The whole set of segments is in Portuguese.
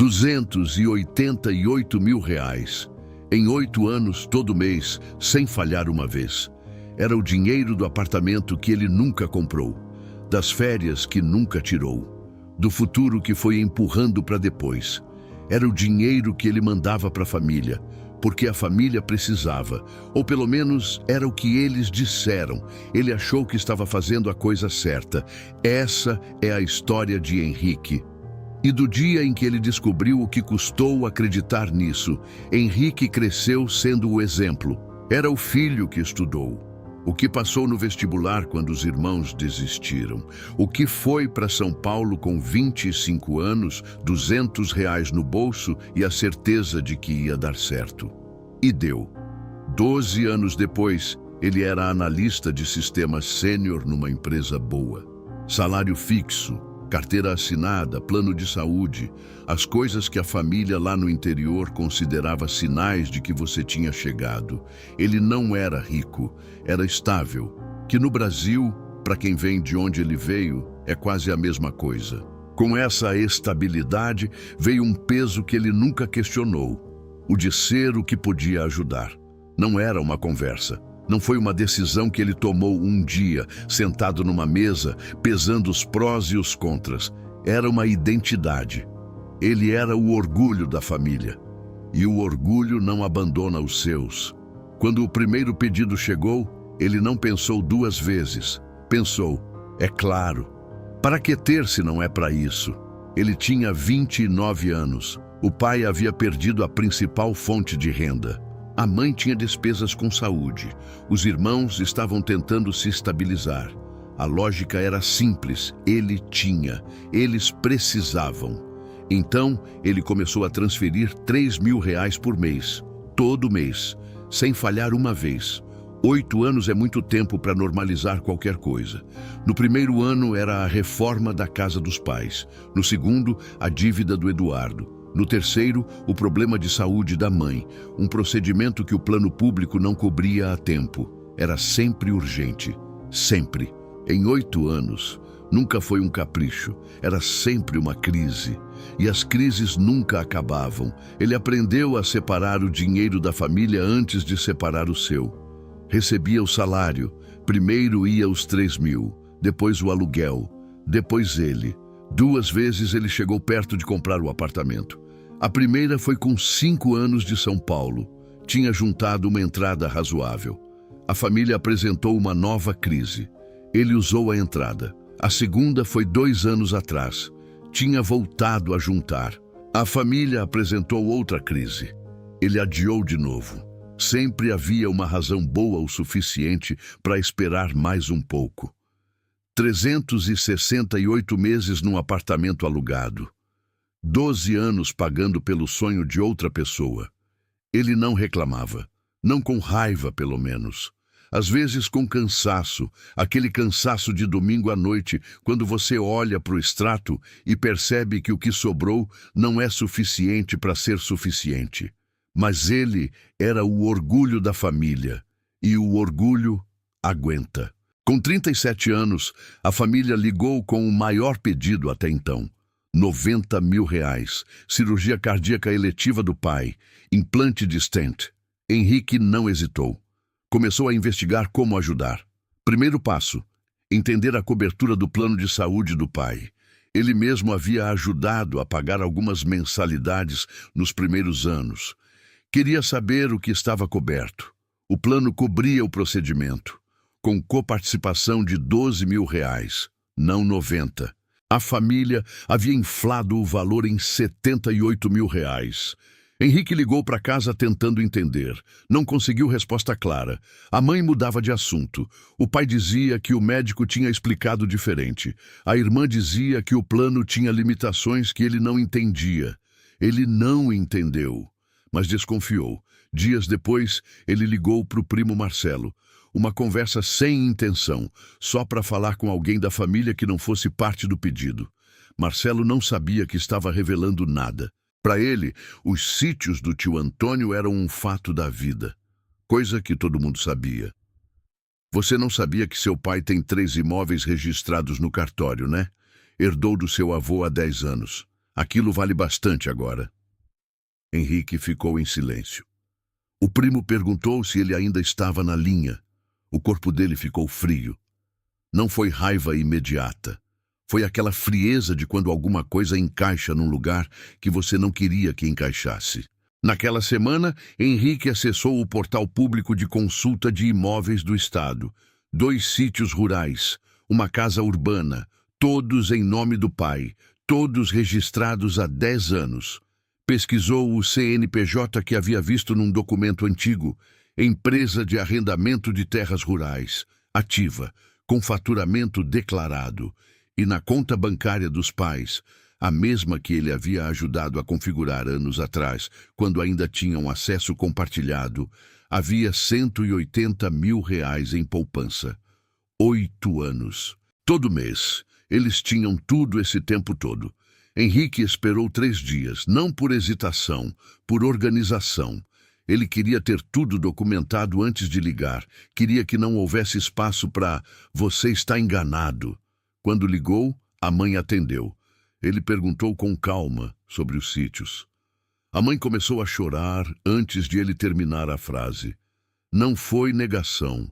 R$ 288 mil. Em 8 anos, todo mês, sem falhar uma vez. Era o dinheiro do apartamento que ele nunca comprou, das férias que nunca tirou, do futuro que foi empurrando para depois. Era o dinheiro que ele mandava para a família, porque a família precisava, ou pelo menos era o que eles disseram. Ele achou que estava fazendo a coisa certa. Essa é a história de Henrique. E do dia em que ele descobriu o que custou acreditar nisso, Henrique cresceu sendo o exemplo. Era o filho que estudou, o que passou no vestibular quando os irmãos desistiram, o que foi para São Paulo com 25 anos, R$ 200 no bolso e a certeza de que ia dar certo. E deu. 12 anos depois, ele era analista de sistemas sênior numa empresa boa. Salário fixo, carteira assinada, plano de saúde, as coisas que a família lá no interior considerava sinais de que você tinha chegado. Ele não era rico, era estável, que no Brasil, para quem vem de onde ele veio, é quase a mesma coisa. Com essa estabilidade veio um peso que ele nunca questionou, o de ser o que podia ajudar. Não era uma conversa. Não foi uma decisão que ele tomou um dia, sentado numa mesa, pesando os prós e os contras. Era uma identidade. Ele era o orgulho da família. E o orgulho não abandona os seus. Quando o primeiro pedido chegou, ele não pensou 2 vezes. Pensou, é claro. Para que ter se não é para isso? Ele tinha 29 anos. O pai havia perdido a principal fonte de renda. A mãe tinha despesas com saúde. Os irmãos estavam tentando se estabilizar. A lógica era simples. Ele tinha. Eles precisavam. Então, ele começou a transferir R$ 3.000 por mês. Todo mês. Sem falhar uma vez. 8 anos é muito tempo para normalizar qualquer coisa. No primeiro ano era a reforma da casa dos pais. No segundo, a dívida do Eduardo. No terceiro, o problema de saúde da mãe, um procedimento que o plano público não cobria a tempo. Era sempre urgente, sempre. Em 8 anos, nunca foi um capricho, era sempre uma crise. E as crises nunca acabavam. Ele aprendeu a separar o dinheiro da família antes de separar o seu. Recebia o salário, primeiro ia os 3.000, depois o aluguel, depois ele. 2 vezes ele chegou perto de comprar o apartamento. A primeira foi com 5 anos de São Paulo. Tinha juntado uma entrada razoável. A família apresentou uma nova crise. Ele usou a entrada. A segunda foi 2 anos atrás. Tinha voltado a juntar. A família apresentou outra crise. Ele adiou de novo. Sempre havia uma razão boa o suficiente para esperar mais um pouco. 368 meses num apartamento alugado. 12 anos pagando pelo sonho de outra pessoa. Ele não reclamava, não com raiva pelo menos. Às vezes com cansaço, aquele cansaço de domingo à noite, quando você olha para o extrato e percebe que o que sobrou não é suficiente para ser suficiente. Mas ele era o orgulho da família, e o orgulho aguenta. Com 37 anos, a família ligou com o maior pedido até então. R$ 90 mil, cirurgia cardíaca eletiva do pai, implante de stent. Henrique não hesitou. Começou a investigar como ajudar. Primeiro passo, entender a cobertura do plano de saúde do pai. Ele mesmo havia ajudado a pagar algumas mensalidades nos primeiros anos. Queria saber o que estava coberto. O plano cobria o procedimento, com coparticipação de R$ 12 mil, não 90. A família havia inflado o valor em R$ 78 mil. Henrique ligou para casa tentando entender. Não conseguiu resposta clara. A mãe mudava de assunto. O pai dizia que o médico tinha explicado diferente. A irmã dizia que o plano tinha limitações que ele não entendia. Ele não entendeu, mas desconfiou. Dias depois, ele ligou para o primo Marcelo. Uma conversa sem intenção, só para falar com alguém da família que não fosse parte do pedido. Marcelo não sabia que estava revelando nada. Para ele, os sítios do tio Antônio eram um fato da vida, coisa que todo mundo sabia. Você não sabia que seu pai tem 3 imóveis registrados no cartório, né? Herdou do seu avô há 10 anos. Aquilo vale bastante agora. Henrique ficou em silêncio. O primo perguntou se ele ainda estava na linha. O corpo dele ficou frio. Não foi raiva imediata. Foi aquela frieza de quando alguma coisa encaixa num lugar que você não queria que encaixasse. Naquela semana, Henrique acessou o portal público de consulta de imóveis do Estado. 2 sítios rurais, uma casa urbana, todos em nome do pai, todos registrados há 10 anos. Pesquisou o CNPJ que havia visto num documento antigo, empresa de arrendamento de terras rurais, ativa, com faturamento declarado, e na conta bancária dos pais, a mesma que ele havia ajudado a configurar anos atrás, quando ainda tinham acesso compartilhado, havia R$180 mil em poupança. 8 anos. Todo mês. Eles tinham tudo esse tempo todo. Henrique esperou 3 dias, não por hesitação, por organização. Ele queria ter tudo documentado antes de ligar. Queria que não houvesse espaço para "você está enganado". Quando ligou, a mãe atendeu. Ele perguntou com calma sobre os sítios. A mãe começou a chorar antes de ele terminar a frase. Não foi negação.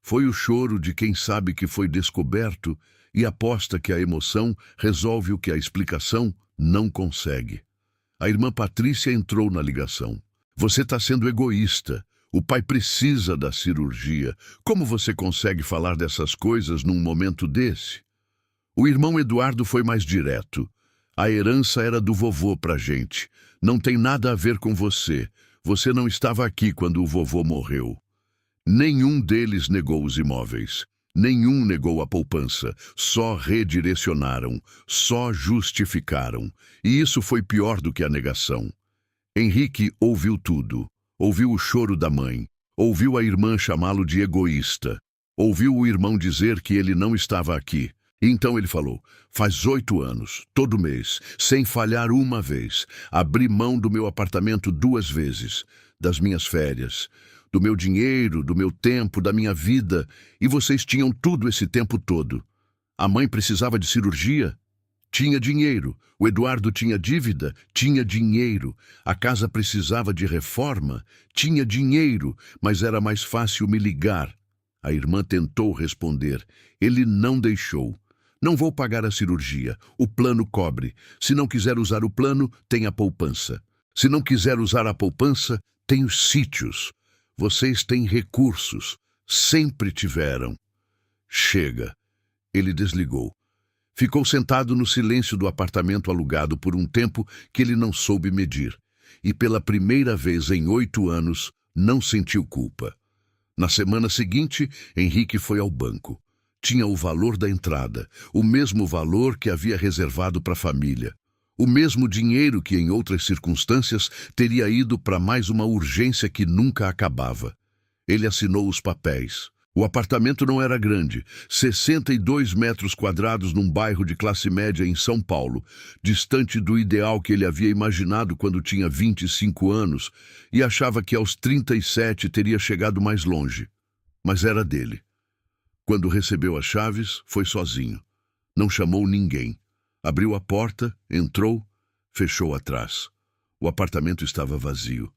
Foi o choro de quem sabe que foi descoberto e aposta que a emoção resolve o que a explicação não consegue. A irmã Patrícia entrou na ligação. Você está sendo egoísta. O pai precisa da cirurgia. Como você consegue falar dessas coisas num momento desse? O irmão Eduardo foi mais direto. A herança era do vovô pra gente. Não tem nada a ver com você. Você não estava aqui quando o vovô morreu. Nenhum deles negou os imóveis. Nenhum negou a poupança. Só redirecionaram. Só justificaram. E isso foi pior do que a negação. Henrique ouviu tudo. Ouviu o choro da mãe. Ouviu a irmã chamá-lo de egoísta. Ouviu o irmão dizer que ele não estava aqui. Então ele falou, faz 8 anos, todo mês, sem falhar uma vez, abri mão do meu apartamento 2 vezes, das minhas férias, do meu dinheiro, do meu tempo, da minha vida, e vocês tinham tudo esse tempo todo. A mãe precisava de cirurgia? Tinha dinheiro. O Eduardo tinha dívida? Tinha dinheiro. A casa precisava de reforma? Tinha dinheiro, mas era mais fácil me ligar. A irmã tentou responder. Ele não deixou. Não vou pagar a cirurgia. O plano cobre. Se não quiser usar o plano, tem a poupança. Se não quiser usar a poupança, tem os sítios. Vocês têm recursos. Sempre tiveram. Chega. Ele desligou. Ficou sentado no silêncio do apartamento alugado por um tempo que ele não soube medir. E pela primeira vez em 8 anos, não sentiu culpa. Na semana seguinte, Henrique foi ao banco. Tinha o valor da entrada, o mesmo valor que havia reservado para a família. O mesmo dinheiro que, em outras circunstâncias, teria ido para mais uma urgência que nunca acabava. Ele assinou os papéis. O apartamento não era grande, 62 metros quadrados num bairro de classe média em São Paulo, distante do ideal que ele havia imaginado quando tinha 25 anos e achava que aos 37 teria chegado mais longe. Mas era dele. Quando recebeu as chaves, foi sozinho. Não chamou ninguém. Abriu a porta, entrou, fechou atrás. O apartamento estava vazio.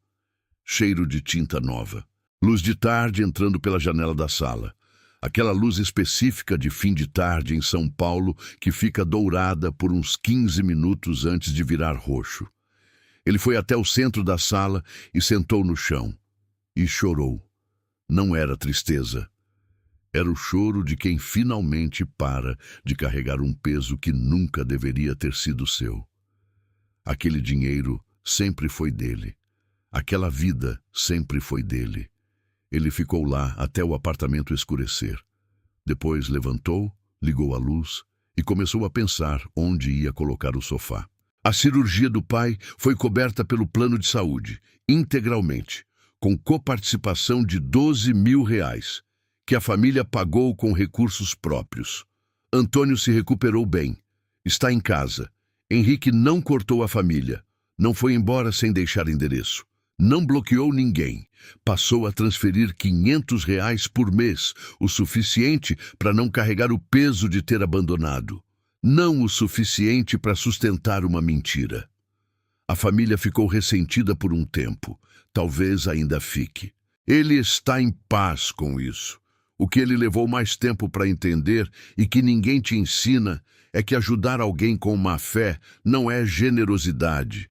Cheiro de tinta nova. Luz de tarde entrando pela janela da sala. Aquela luz específica de fim de tarde em São Paulo que fica dourada por uns 15 minutos antes de virar roxo. Ele foi até o centro da sala e sentou no chão. E chorou. Não era tristeza. Era o choro de quem finalmente para de carregar um peso que nunca deveria ter sido seu. Aquele dinheiro sempre foi dele. Aquela vida sempre foi dele. Ele ficou lá até o apartamento escurecer. Depois levantou, ligou a luz e começou a pensar onde ia colocar o sofá. A cirurgia do pai foi coberta pelo plano de saúde, integralmente, com coparticipação de R$12 mil, que a família pagou com recursos próprios. Antônio se recuperou bem. Está em casa. Henrique não cortou a família. Não foi embora sem deixar endereço. Não bloqueou ninguém. Passou a transferir R$500 por mês, o suficiente para não carregar o peso de ter abandonado. não o suficiente para sustentar uma mentira. A família ficou ressentida por um tempo, talvez ainda fique. Ele está em paz com isso. O que ele levou mais tempo para entender e que ninguém te ensina é que ajudar alguém com má fé não é generosidade.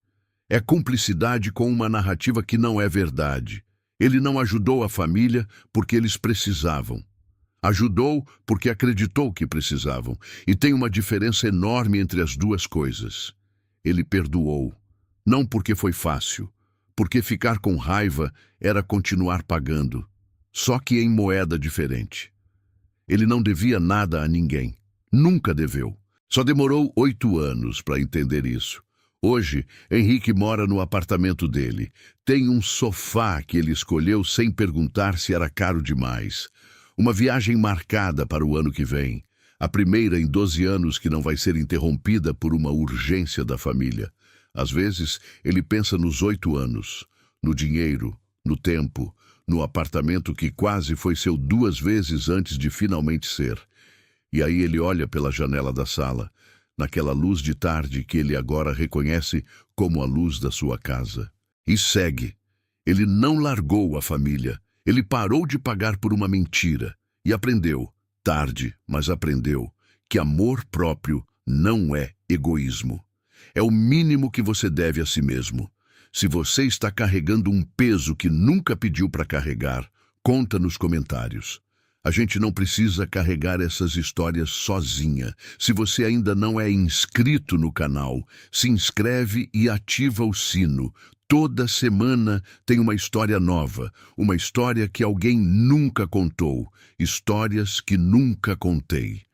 É cumplicidade com uma narrativa que não é verdade. Ele não ajudou a família porque eles precisavam. Ajudou porque acreditou que precisavam. E tem uma diferença enorme entre as duas coisas. Ele perdoou. Não porque foi fácil, porque ficar com raiva era continuar pagando, só que em moeda diferente. Ele não devia nada a ninguém. Nunca deveu. Só demorou 8 anos para entender isso. Hoje, Henrique mora no apartamento dele. Tem um sofá que ele escolheu sem perguntar se era caro demais. Uma viagem marcada para o ano que vem. A primeira em 12 anos que não vai ser interrompida por uma urgência da família. Às vezes, ele pensa nos 8 anos, no dinheiro, no tempo, no apartamento que quase foi seu 2 vezes antes de finalmente ser. E aí ele olha pela janela da sala, naquela luz de tarde que ele agora reconhece como a luz da sua casa. E segue. Ele não largou a família. Ele parou de pagar por uma mentira e aprendeu, tarde, mas aprendeu, que amor próprio não é egoísmo. É o mínimo que você deve a si mesmo. Se você está carregando um peso que nunca pediu para carregar, conta nos comentários. A gente não precisa carregar essas histórias sozinha. Se você ainda não é inscrito no canal, se inscreve e ativa o sino. Toda semana tem uma história nova, uma história que alguém nunca contou, histórias que nunca contei.